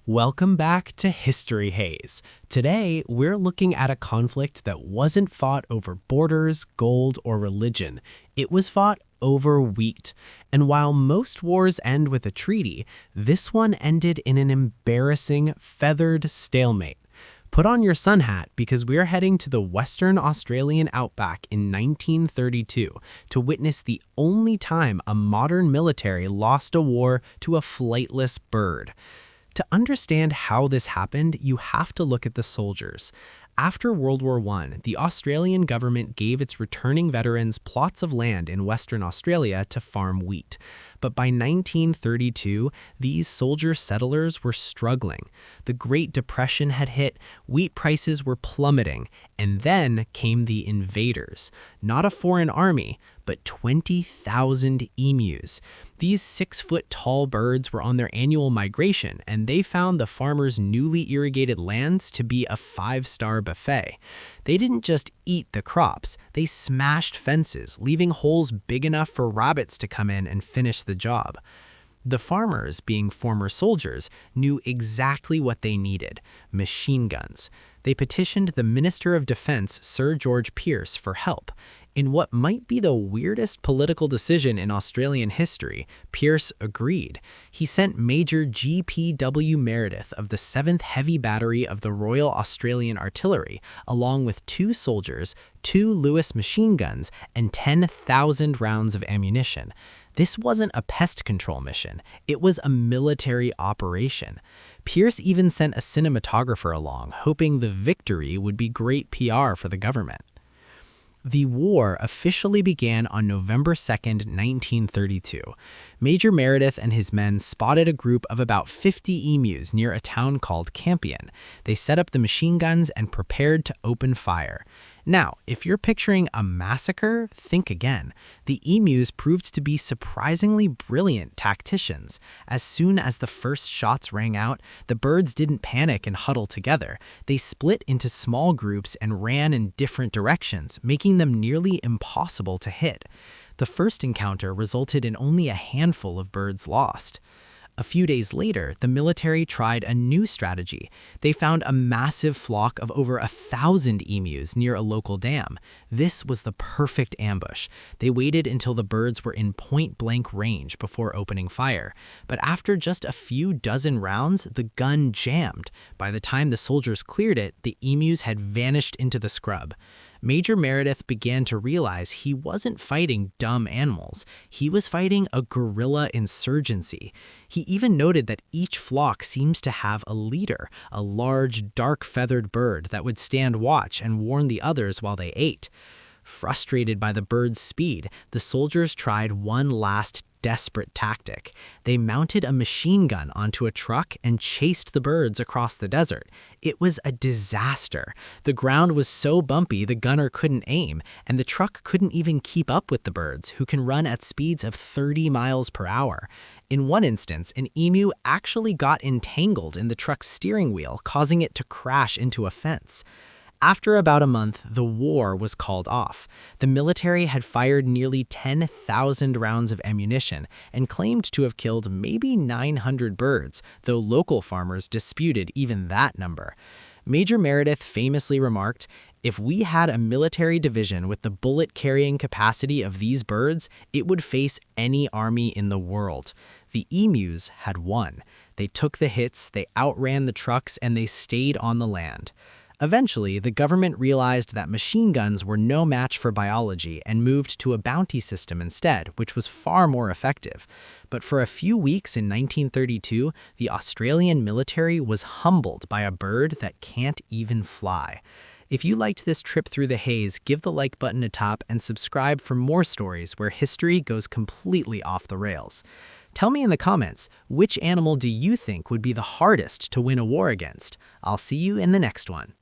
Welcome back to History Haze. Today, we're looking at a conflict that wasn't fought over borders, gold, or religion. It was fought over wheat. And while most wars end with a treaty, this one ended in an embarrassing, feathered stalemate. Put on your sun hat because we're heading to the Western Australian outback in 1932 to witness the only time a modern military lost a war to a flightless bird. To understand how this happened, you have to look at the soldiers. After World War I, the Australian government gave its returning veterans plots of land in Western Australia to farm wheat. But by 1932, these soldier settlers were struggling. The Great Depression had hit, wheat prices were plummeting, and then came the invaders. Not a foreign army, but 20,000 emus. These 6-foot-tall birds were on their annual migration, and they found the farmers' newly irrigated lands to be a 5-star buffet. They didn't just eat the crops, they smashed fences, leaving holes big enough for rabbits to come in and finish the job. The farmers, being former soldiers, knew exactly what they needed: machine guns. They petitioned the Minister of Defense, Sir George Pearce, for help. In what might be the weirdest political decision in Australian history, Pearce agreed. He sent Major G.P.W. Meredith of the 7th Heavy Battery of the Royal Australian Artillery, along with 2 soldiers, 2 Lewis machine guns, and 10,000 rounds of ammunition. This wasn't a pest control mission, it was a military operation. Pearce even sent a cinematographer along, hoping the victory would be great PR for the government. The war officially began on November 2, 1932. Major Meredith and his men spotted a group of about 50 emus near a town called Campion. They set up the machine guns and prepared to open fire. Now, if you're picturing a massacre, think again. The emus proved to be surprisingly brilliant tacticians. As soon as the first shots rang out, the birds didn't panic and huddle together. They split into small groups and ran in different directions, making them nearly impossible to hit. The first encounter resulted in only a handful of birds lost. A few days later, the military tried a new strategy. They found a massive flock of over 1,000 emus near a local dam. This was the perfect ambush. They waited until the birds were in point-blank range before opening fire. But after just a few dozen rounds, the gun jammed. By the time the soldiers cleared it, the emus had vanished into the scrub. Major Meredith began to realize he wasn't fighting dumb animals. He was fighting a guerrilla insurgency. He even noted that each flock seems to have a leader, a large, dark-feathered bird that would stand watch and warn the others while they ate. Frustrated by the bird's speed, the soldiers tried one last desperate tactic. They mounted a machine gun onto a truck and chased the birds across the desert. It was a disaster. The ground was so bumpy the gunner couldn't aim, and the truck couldn't even keep up with the birds, who can run at speeds of 30 miles per hour. In one instance, an emu actually got entangled in the truck's steering wheel, causing it to crash into a fence. After about a month, the war was called off. The military had fired nearly 10,000 rounds of ammunition and claimed to have killed maybe 900 birds, though local farmers disputed even that number. Major Meredith famously remarked, "If we had a military division with the bullet-carrying capacity of these birds, it would face any army in the world." The emus had won. They took the hits, they outran the trucks, and they stayed on the land. Eventually, the government realized that machine guns were no match for biology and moved to a bounty system instead, which was far more effective. But for a few weeks in 1932, the Australian military was humbled by a bird that can't even fly. If you liked this trip through the haze, give the like button a tap and subscribe for more stories where history goes completely off the rails. Tell me in the comments, which animal do you think would be the hardest to win a war against? I'll see you in the next one.